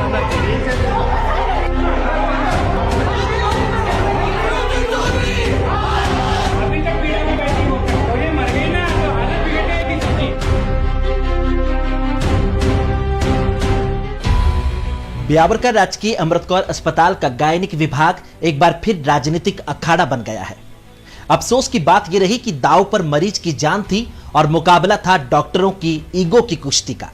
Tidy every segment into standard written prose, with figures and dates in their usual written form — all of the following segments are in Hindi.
अभी तक पीड़ा में बैठी हो और ये मर गई ना तो हालत बिगड़ जाएगी सबकी। ब्यावर का राजकीय अमृत कौर अस्पताल का गायनिक विभाग एक बार फिर राजनीतिक अखाड़ा बन गया है। अफसोस की बात यह रही कि दांव पर मरीज की जान थी और मुकाबला था डॉक्टरों की ईगो की कुश्ती का।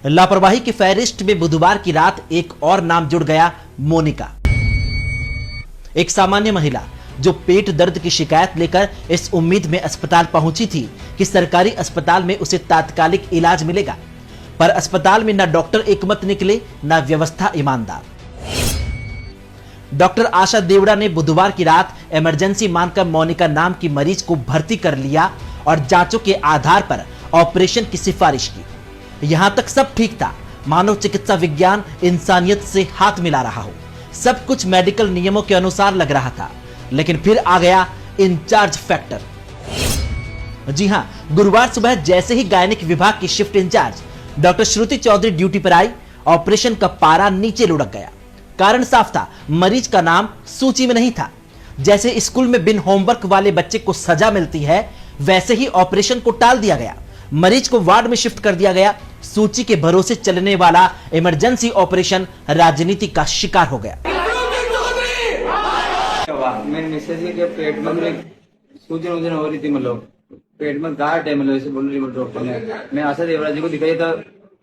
लापरवाही की फहरिस्त में बुधवार की रात एक और नाम जुड़ गया, मोनिका। एक सामान्य महिला जो पेट दर्द की शिकायत लेकर इस उम्मीद में अस्पताल पहुंची थी कि सरकारी अस्पताल में उसे तात्कालिक इलाज मिलेगा, पर अस्पताल में न डॉक्टर एकमत निकले न व्यवस्था ईमानदार। डॉक्टर आशा देवड़ा ने बुधवार की रात इमरजेंसी मानकर मोनिका नाम की मरीज को भर्ती कर लिया और जांचों के आधार पर ऑपरेशन की सिफारिश की। यहां तक सब ठीक था, मानव चिकित्सा विज्ञान इंसानियत से हाथ मिला रहा हो, सब कुछ मेडिकल नियमों के अनुसार लग रहा था, लेकिन फिर आ गया इंचार्ज फैक्टर। जी हां, गुरुवार सुबह जैसे ही गायनिक विभाग की shift in charge doctor Shruti Chaudhary duty पर आई, ऑपरेशन का पारा नीचे लुढ़क गया। कारण साफ था, मरीज का नाम सूची में नहीं था। जैसे स्कूल में बिन होमवर्क वाले बच्चे को सजा मिलती है, वैसे ही ऑपरेशन को टाल दिया गया। मरीज को वार्ड में शिफ्ट कर दिया गया। सूची के भरोसे चलने वाला इमरजेंसी ऑपरेशन राजनीति का शिकार हो गया। मेरे मिसेज के पेट में सूजन हो रही थी, मतलब पेट में गांठ है, मतलब ऐसे बोल रही डॉक्टर ने। मैं आशा देवड़ा जी को दिखाई था,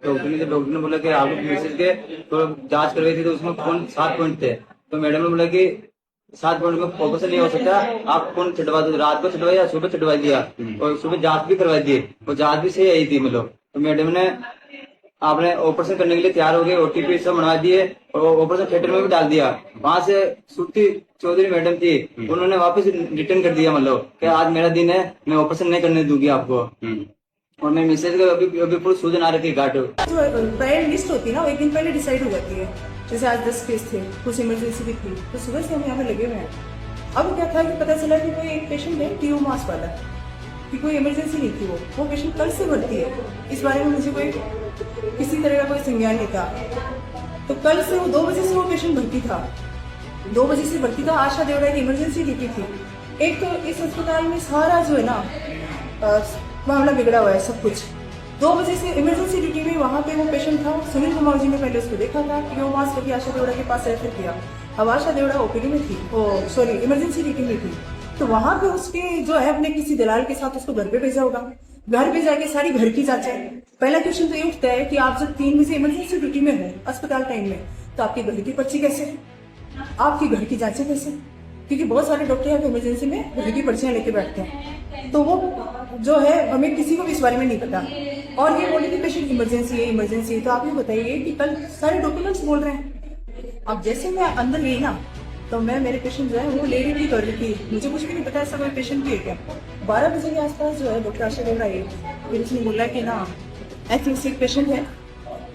डॉक्टर ने बोला कि आप मिसेज के तो जांच करवाई थी तो उसमें कौन 7 पॉइंट थे, तो मैडम ने बोला कि 7 पॉइंट में फोकस नहीं हो सकता, आप कौन छटवा दो, रात को छटवाया सुबह छटवा दिया और सुबह जांच भी करवा दी, और जांच भी सही आई थी। मतलब तो मैडम ने आपने ऑपरेशन करने के लिए तैयार हो गए, ओटीपी सब बनवा दिए और ऑपरेशन थिएटर में भी डाल दिया। वहां से श्रुति चौधरी मैडम थी, उन्होंने वापस रिटर्न कर दिया, मतलब कि आज मेरा दिन है, मैं ऑपरेशन नहीं करने दूंगी आपको। और मैं मिसेज को अभी पूरी सूजन आ रही थी गांठ। जो प्रायर लिस्ट होती है ना, वो एक दिन पहले डिसाइड हो जाती है। जैसे आज 10 केस थे, कुछ इमरजेंसी भी थी, तो सुबह से हम यहाँ पे लगे हुए हैं। अब क्या था कि पता चला कि कोई एक पेशेंट है टीओ मास वाला, कि कोई इमरजेंसी नहीं थी, वो पेशेंट कल से भर्ती है। इस बारे में मुझे कोई किसी तरह का कोई संज्ञान नहीं था। तो कल से वो 2 बजे से वो पेशेंट भर्ती था, 2 बजे से भर्ती था। आशा देवड़ा की इमरजेंसी ड्यूटी थी। एक तो इस अस्पताल में सारा जो है ना मामला बिगड़ा हुआ है, सब कुछ। 2 बजे से इमरजेंसी ड्यूटी में वहाँ पे वो पेशेंट था। सुनील कुमार जी ने पहले उसको देखा था कि वो मास्क करके आशा देवड़ा के पास रेफर किया। अब आशा देवड़ा ओपीडी में थी, सॉरी इमरजेंसी ड्यूटी में थी, तो वहाँ पे उसके जो है अपने किसी दलाल के साथ उसको घर पे भेजा होगा। घर पे जाके सारी घर की जांचें। पहला क्वेश्चन तो ये उठता है कि आप जब 3 बजे इमरजेंसी ड्यूटी में हो अस्पताल टाइम में, तो आपकी घर की पर्ची कैसे, आपकी घर की जांचें कैसे? क्योंकि बहुत सारे डॉक्टर यहाँ पे इमरजेंसी में घर की पर्चियां लेके बैठते हैं, तो वो जो है हमें किसी को भी इस बारे में नहीं पता। और ये बोले कि पेशेंट इमरजेंसी है, तो आप ये बताइए कि कल सारे डॉक्यूमेंट्स बोल रहे हैं। अब जैसे मैं अंदर गई ना, तो मैं मेरे पेशेंट जो है वो ले रही थी, कर रही थी, मुझे कुछ भी नहीं पता ऐसा कोई पेशेंट भी है क्या। 12 बजे के आसपास जो है डॉक्टर आशा देवड़ा आई, फिर उसने बोला कि ना ऐसे एक पेशेंट है,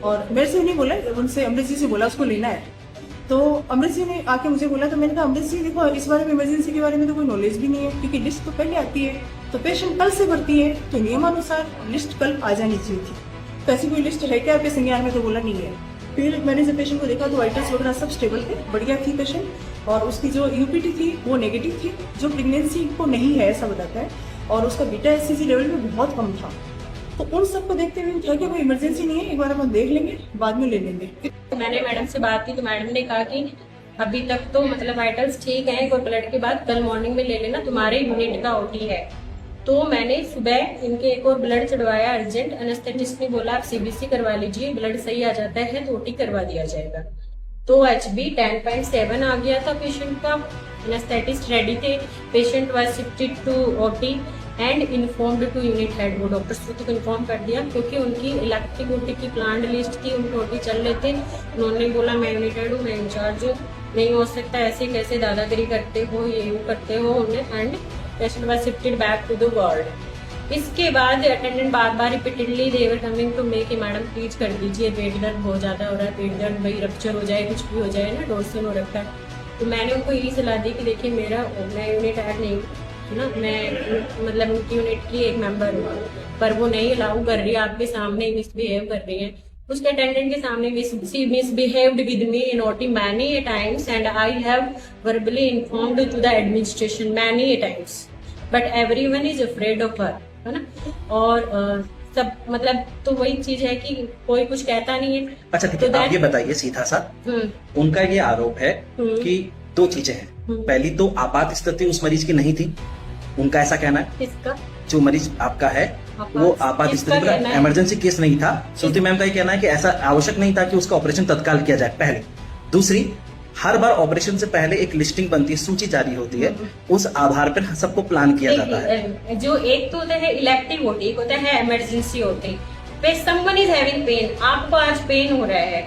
और मेरे से नहीं बोला, उनसे अमृत जी से बोला उसको लेना है। तो अमृत जी ने आके मुझे बोला, तो मैंने कहा अमृत जी देखो इस बारे में इमरजेंसी के बारे में तो कोई नॉलेज भी नहीं है, क्योंकि लिस्ट तो पहले आती है, तो पेशेंट कल से भर्ती है, तो नियमानुसार लिस्ट कल आ जानी चाहिए थी। तो ऐसी कोई लिस्ट है क्या आपके संज्ञान में? तो बोला नहीं है। फिर मैंने जब पेशेंट को देखा तो वाइटल्स वगैरह सब स्टेबल थे, बढ़िया थी पेशेंट, और उसकी जो यूपीटी थी वो नेगेटिव थी, जो प्रेगनेंसी को नहीं है ऐसा बताता है, और उसका बीटा एचसीजी लेवल भी बहुत कम था। तो उन सबको देखते हुए था कि कोई इमरजेंसी नहीं है, एक बार हम देख लेंगे, बाद में ले लेंगे। मैंने मैडम से बात की तो मैडम ने कहा कि अभी तक तो मतलब वाइटल्स ठीक हैं, और ब्लड के बाद कल मॉर्निंग में ले लेना, तुम्हारे यूनिट का ओटी है। तो मैंने सुबह इनके एक और ब्लड चढ़वाया अर्जेंट। एनेस्थेटिस्ट ने बोला आप सीबीसी करवा लीजिए, ब्लड सही आ जाता है तो ओटी करवा दिया जाएगा। तो HB 10.7 आ गया था पेशेंट का। एनेस्थेटिस्ट रेडी थे, patient was shifted to OT and informed to unit head. वो डॉक्टर श्रुति को इन्फॉर्म कर दिया, क्योंकि उनकी इलेक्ट्रिक ओटी की प्लान लिस्ट थी, उनके ओटी चल रहे थे। उन्होंने बोला मैं यूनिट हेड हूँ, मैं इंचार्ज हूँ, नहीं हो सकता ऐसे, कैसे दादागिरी करते हो, ये यूँ करते हो उन्हें। And patient was shifted back to the ward. इसके बाद अटेंडेंट बार बार repeatedly they were coming to me कि मैडम प्लीज कर दीजिए, पेट दर्द बहुत ज्यादा हो रहा है, पेट दर्द भाई रप्चर हो जाए, कुछ भी हो जाए ना, डोर्सिन हो रखा है। तो मैंने उनको यही सलाह दी कि देखिए मैं यूनिट हेड नहीं है ना, मैं मतलब उनकी यूनिट की एक मेंबर हूँ, पर वो नहीं अलाउ कर रही है, आपके सामने मिसबिहेव कर रही है। उसके अटेंडेंट के सामने misbehaved with me in OT many a times and I have verbally informed to the administration many a times, but everyone is afraid of her, है ना। और सब मतलब तो वही चीज है कि कोई कुछ कहता नहीं है। अच्छा ठीक है, तो आप ये बताइए सीधा सा, उनका ये आरोप है कि दो चीजें हैं, पहली तो आपात स्थिति उस मरीज की नहीं थी, उनका ऐसा कहना है। किसका? जो मरीज आपका है वो आपात स्थिति का इमरजेंसी केस नहीं था। श्रुति मैम का ये कहना है कि ऐसा आवश्यक नहीं था कि उसका ऑपरेशन तत्काल किया जाए। पहले दूसरी, हर बार ऑपरेशन से पहले एक लिस्टिंग बनती है, सूची जारी होती है, उस आधार पर सबको प्लान किया जाता है। जो एक तो होता है इलेक्टिव ओटी, एक होता है emergency OT. Someone is having pain, आपको आज पेन हो रहा है,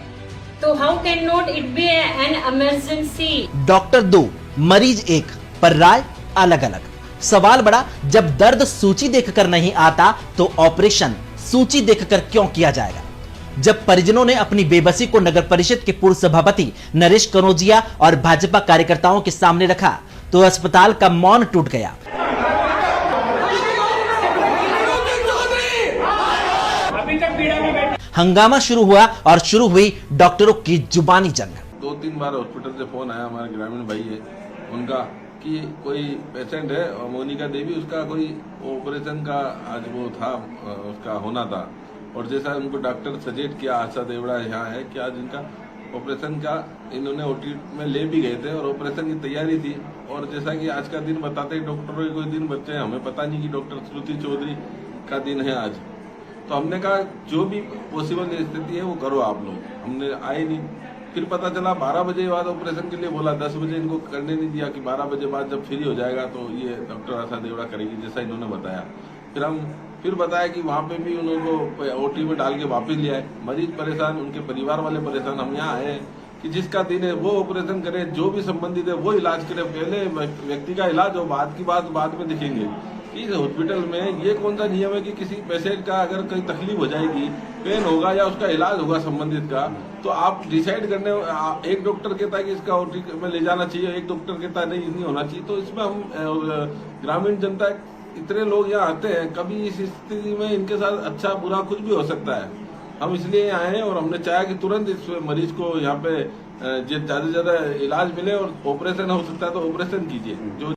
तो how can not it be an emergency. Doctor 2, मरीज 1, पर राय अलग अलग। सवाल बड़ा, जब दर्द सूची देखकर नहीं आता तो ऑपरेशन सूची देखकर क्यों किया जाएगा। जब परिजनों ने अपनी बेबसी को नगर परिषद के पूर्व सभापति नरेश कनौजिया और भाजपा कार्यकर्ताओं के सामने रखा तो अस्पताल का मौन टूट गया। अभी तक पीड़ा में बैठे। हंगामा शुरू हुआ और शुरू हुई डॉक्टरों की जुबानी जंग। 2-3 बार हॉस्पिटल से फोन आया, हमारे ग्रामीण भाई है उनका, कि कोई पेशेंट है और मोनिका देवी, उसका कोई ऑपरेशन का आज वो था, उसका होना था, और जैसा उनको डॉक्टर सजेस्ट किया, आशा देवड़ा यहाँ है कि आज इनका ऑपरेशन का इन्होंने ओटी में ले भी गए थे और ऑपरेशन की तैयारी थी। और जैसा कि आज का दिन बताते डॉक्टरों के कोई दिन बच्चे हैं, हमें पता नहीं कि डॉक्टर श्रुति चौधरी का दिन है आज, तो हमने कहा जो भी पॉसिबल स्थिति है वो करो आप लोग। हमने आए नहीं, फिर पता चला 12 बजे बाद ऑपरेशन के लिए बोला, 10 बजे इनको करने नहीं दिया कि 12 बजे बाद जब फ्री हो जाएगा तो ये डॉक्टर आशा देवड़ा करेगी, जैसा इन्होंने बताया। फिर बताया कि वहाँ पे भी उनको ओटी में डाल के वापस ले आए। मरीज परेशान, उनके परिवार वाले परेशान। हम यहाँ आए कि जिसका दिन है वो ऑपरेशन करे, जो भी संबंधित है वो इलाज करे, पहले व्यक्ति का इलाज हो, बाद की बात बाद में दिखेंगे। इस हॉस्पिटल में ये कौन सा नियम है कि किसी पेशेंट का अगर कोई तकलीफ हो जाएगी, पेन होगा या उसका इलाज होगा संबंधित का, तो आप डिसाइड करने, एक डॉक्टर कहता है कि इसका ओटी में ले जाना चाहिए, एक डॉक्टर कहता है नहीं होना चाहिए। तो इसमें हम ग्रामीण जनता, इतने लोग यहाँ आते हैं, कभी इस स्थिति में इनके साथ अच्छा बुरा कुछ भी हो सकता है। हम इसलिए आए हैं और हमने चाहा कि तुरंत इस मरीज को यहाँ पे ज्यादा से ज्यादा इलाज मिले और ऑपरेशन हो सकता है तो ऑपरेशन कीजिए। जो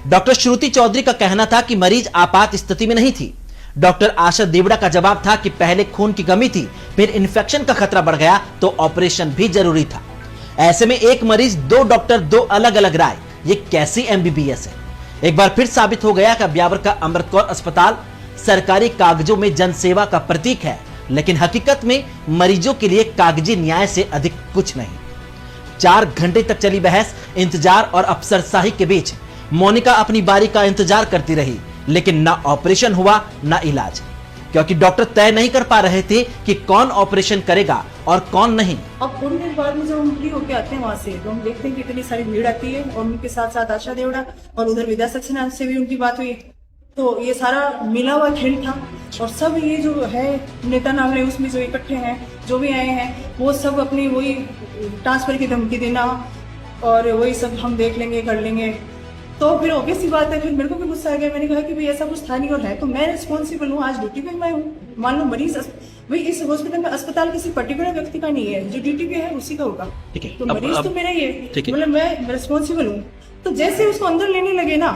डॉक्टर श्रुति चौधरी का कहना था कि मरीज आपात स्थिति में नहीं थी। डॉक्टर आशा देवड़ा का जवाब था कि पहले खून की कमी थी, फिर इन्फेक्शन का खतरा बढ़ गया तो ऑपरेशन भी जरूरी था। ऐसे में एक मरीज, 2 डॉक्टर, 2 अलग अलग राय, ये कैसी एमबीबीएस है। एक बार फिर साबित हो गया कि ब्यावर का अमृत कौर अस्पताल सरकारी कागजों में जनसेवा का प्रतीक है, लेकिन हकीकत में मरीजों के लिए कागजी न्याय से अधिक कुछ नहीं। 4 घंटे तक चली बहस, इंतजार और अफसरशाही के बीच मोनिका अपनी बारी का इंतजार करती रही, लेकिन ना ऑपरेशन हुआ ना इलाज, क्योंकि डॉक्टर तय नहीं कर पा रहे थे कि कौन ऑपरेशन करेगा और कौन नहीं। अब थोड़ी देर बाद में जब हम फ्री होके आते हैं वहाँ से, तो हम देखते हैं कि इतनी सारी भीड़ आती है और उनके साथ साथ आशा देवड़ा और उधर विद्या सक्सेना से भी उनकी बात हुई। तो ये सारा मिला हुआ खेल था और सब ये जो है नेता नाम है उसमें जो इकट्ठे हैं, जो भी आए हैं, वो सब अपनी वही ट्रांसफर की धमकी देना और वही सब हम देख लेंगे कर लेंगे। तो फिर ऑब्वियस सी बात है, फिर मेरे को भी गुस्सा आ गया। मैंने कहा कि भाई ऐसा कुछ था नहीं और है तो मैं रिस्पॉन्सिबल हूँ, आज ड्यूटी पे मैं हूँ। मान लो मरीज, भाई इस हॉस्पिटल में अस्पताल किसी पर्टिकुलर व्यक्ति का नहीं है, जो ड्यूटी पे है उसी का होगा। ठीक है, तो मरीज तो मेरा ही है, ठीक है, मतलब मैं रिस्पॉन्सिबल हूँ। तो जैसे उसको अंदर लेने लगे ना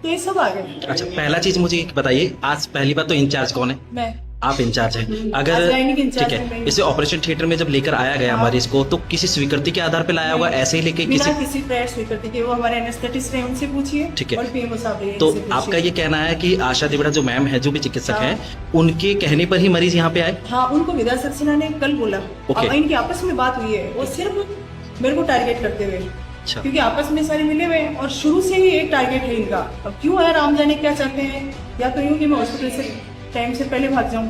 तो ये सब आ गए। अच्छा, पहला चीज मुझे बताइए, आज पहली बात तो इंचार्ज कौन है? मैं। आप इंचार्ज हैं। अगर ठीक है, इसे ऑपरेशन थिएटर में जब लेकर आया गया मरीज को, तो किसी स्वीकृति के आधार पर लाया होगा, ऐसे ही लेके किसी प्रायर स्वीकृति के? वो हमारे एनेस्थेटिस्ट हैं, उनसे पूछिए। ठीक है, और पीएमओ साहब हैं, तो आपका ये कहना है कि आशा देवड़ा जो मैम है, जो भी चिकित्सक हैं, उनके कहने पर ही मरीज यहाँ पे आए? हाँ, उनको विद्या सक्सेना ने कल बोला। अब इनकी आपस में बात हुई है, वो सिर्फ मेरे को टारगेट करते हुए, क्योंकि आपस में सारे मिले हुए हैं और शुरू से ही एक टारगेट है इनका। अब क्यों है, राम जाने क्या चाहते हैं, या तो यूं कि मैं हॉस्पिटल से टाइम से पहले भाग जाऊं।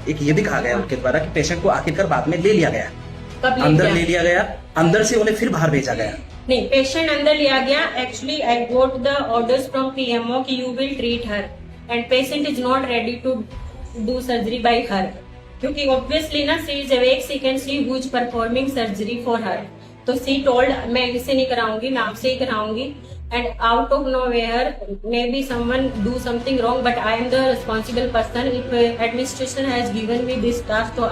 एक ये भी कहा गया उनके द्वारा कि पेशेंट को आखिरकार बाद में ले लिया गया, अंदर ले लिया गया, अंदर से उन्हें फिर बाहर भेजा गया। नहीं, पेशेंट अंदर लिया गया। Actually I got the orders from PMO कि you will treat her and patient is not ready to do surgery by her, क्योंकि ऑब्वियसली ना she is awake, she can see who is performing surgery for her. तो सी टोल्ड मैं इसे नहीं कराऊंगी, नाम से ही कराऊंगी। and out of nowhere maybe someone do something wrong, but I am the responsible person. If administration has given me this task, so